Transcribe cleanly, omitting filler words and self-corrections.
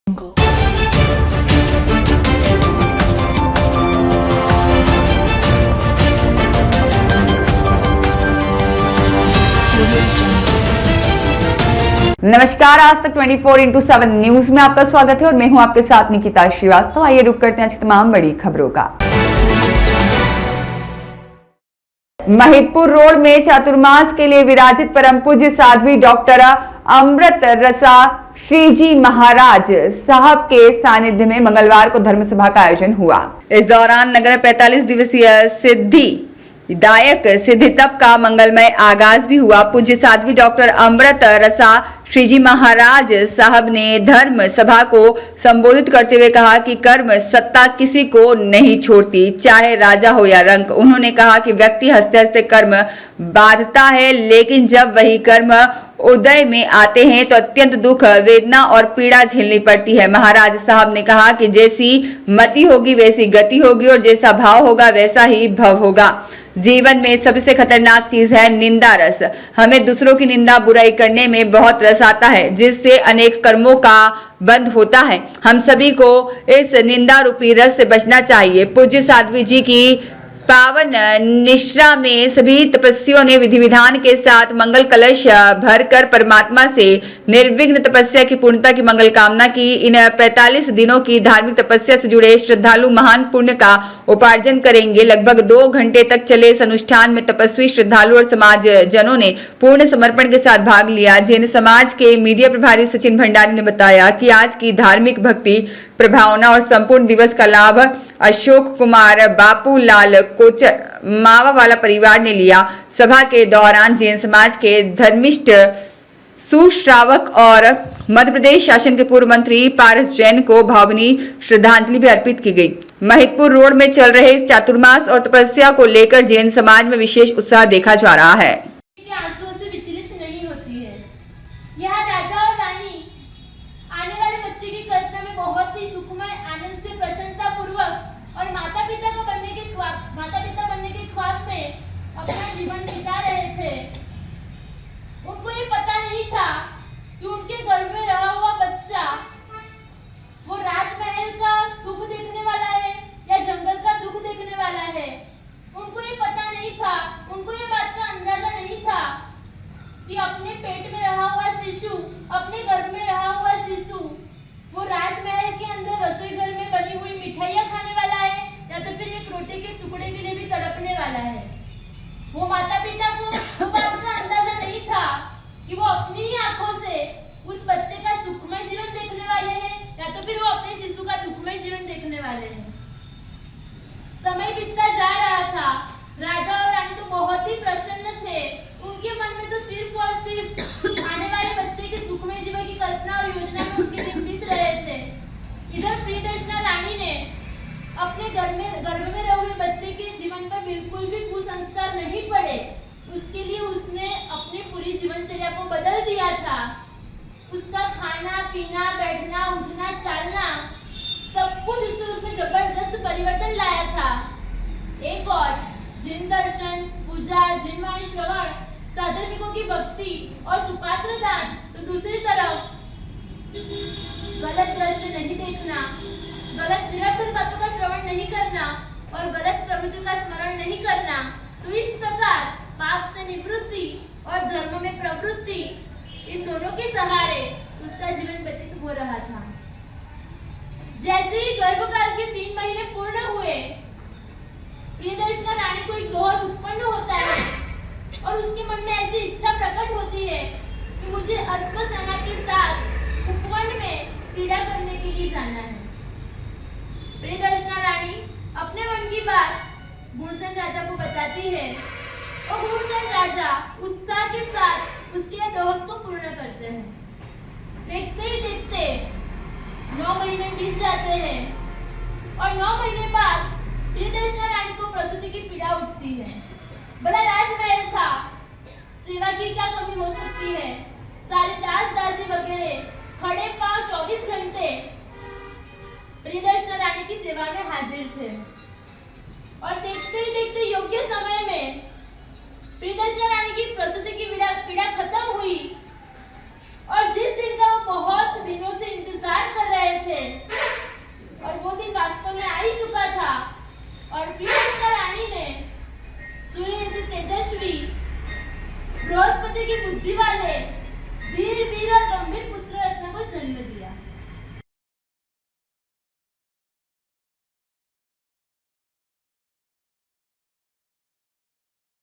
नमस्कार, आज तक 24x7 न्यूज में आपका स्वागत है और मैं हूं आपके साथ निकिता श्रीवास्तव। आइए रुक करते हैं आज की तमाम बड़ी खबरों का। महिदपुर रोड में चातुर्मास के लिए विराजित परम पूज्य साध्वी डॉक्टर अमृत रसा श्रीजी महाराज साहब के सानिध्य में मंगलवार को धर्म सभा का आयोजन हुआ। इस दौरान नगर 45 दिवसीय सिद्धि दायक सिद्धि तप का मंगलमय आगाज भी हुआ। पूज्य साध्वी डॉक्टर अमृत रसा श्रीजी महाराज साहब ने धर्म सभा को संबोधित करते हुए कहा कि कर्म सत्ता किसी को नहीं छोड़ती, चाहे राजा हो या रंक। उन्होंने कहा कि व्यक्ति हंसते हंसते कर्म बांधता है, लेकिन जब वही कर्म उदय में आते हैं तो अत्यंत दुख, वेदना और पीड़ा झेलनी पड़ती है। महाराज साहब ने कहा कि जैसी मति होगी वैसी गति होगी और जैसा भाव होगा वैसा ही भव होगा। जीवन में सबसे खतरनाक चीज है निंदा रस। हमें दूसरों की निंदा बुराई करने में बहुत रस आता है, जिससे अनेक कर्मों का बंध होता है। हम सभी को इस निंदा रूपी रस से बचना चाहिए। पूज्य साध्वी जी की पावन निश्रा में सभी तपस्वियों ने विधि विधान के साथ मंगल कलश भरकर परमात्मा से निर्विघ्न तपस्या की पूर्णता की मंगल कामना की। इन 45 दिनों की धार्मिक तपस्या से जुड़े श्रद्धालु महान पुण्य का उपार्जन करेंगे। लगभग 2 घंटे तक चले इस अनुष्ठान में तपस्वी श्रद्धालु और समाज जनों ने पूर्ण समर्पण के साथ भाग लिया। जैन समाज के मीडिया प्रभारी सचिन भंडारी ने बताया कि आज की धार्मिक भक्ति प्रभावना और संपूर्ण दिवस का लाभ अशोक कुमार बापू लाल कोचर मावावाला परिवार ने लिया। सभा के दौरान जैन समाज के धर्मिष्ठ सुश्रावक और मध्य प्रदेश शासन के पूर्व मंत्री पारस जैन को भावभीनी श्रद्धांजलि भी अर्पित की गई। महिदपुर रोड में चल रहे इस चातुर्मास और तपस्या को लेकर जैन समाज में विशेष उत्साह देखा जा रहा है। जीवन बिता रहे थे। उनको ये पता नहीं था कि उनके गर्भ में रहा हुआ बच्चा वो राजमहल का सुख देखने वाला है या जंगल का दुख देखने वाला है। उनको ये पता नहीं था, उनको ये बात का अंदाजा नहीं था कि अपने पेट में रहा हुआ शिशु, अपने गर्भ में रहा हुआ शिशु वो राजमहल के अंदर रसोई घर में बनी हुई मिठाइयाँ खाने वाला है या तो फिर एक रोटी के टुकड़े के लिए भी तड़पने वाला है। वो माता पिता को वो बात का अंदाजा नहीं था कि वो अपनी ही आंखों से उस बच्चे का सुखमय जीवन देखने वाले हैं या तो फिर वो अपने शिशु का दुखमय जीवन देखने वाले हैं। समय बीतता जा रहा था। राजा और रानी तो बहुत ही प्रसन्न थे। उनके मन में तो सिर्फ और सिर्फ आने वाले बच्चे के सुखमय जीवन की कल्पना और योजना में उनके दिन बीत रहे थे। इधर प्रियदर्शना रानी ने अपने गर्भ में रहे हुए बच्चे के जीवन पर बिल्कुल भी कुसंस्कार नहीं पड़े, उसके लिए उसने अपनी पूरी जीवनचर्या को बदल दिया था। उसका खाना पीना, बैठना, उठना, चालना सब कुछ उसमें जबरदस्त परिवर्तन लाया था। एक और जिन दर्शन, पूजा, जिनवाणी श्रवण, साधर्मिकों की भक्ति और सुपात्र दान, तो दूसरी तरफ गलत दृश्य नहीं देखना, गलत निरर्थक बातों का श्रवण नहीं करना और गलत प्रवृत्ति का स्मरण नहीं करना। तो इस प्रकार पाप से निवृत्ति और धर्म में प्रवृत्ति, इन दोनों के सहारे उसका जीवन व्यतीत हो रहा था। जैसे ही गर्भकाल के 3 महीने पूर्ण हुए, प्रियदर्शना रानी को एक दोहद उत्पन्न होता है और उसके मन में ऐसी इच्छा प्रकट होती है कि मुझे अश्वसेना के साथ उपवन में क्रीड़ा करने के लिए जाना है। प्रियदर्शना रानी अपने मन की बात गुणसेन राजा को बताती है और गुणसेन राजा उत्साह के साथ उसके दोहद को पूर्ण करते हैं। देखते ही देखते 9 महीने बीत जाते हैं और 9 महीने बाद प्रियदर्शना रानी को प्रसूति की पीड़ा उठती है। भला राजमहल था, सेवा की क्या कमी हो सकती है। सारे दास दासी वगैरह खड़े पांव 24 घंटे प्रियदर्शना रानी की सेवा में हाजिर थे और देखते ही देखते योग्य समय में प्रियदर्शना रानी की प्रसूति की पीड़ा खत्म हुई और जिस दिन का वो बहुत दिनों से इंतजार कर रहे समझने की बुद्धि वाले धीर वीर और गंभीर पुत्र रत्न को जन्म दिया।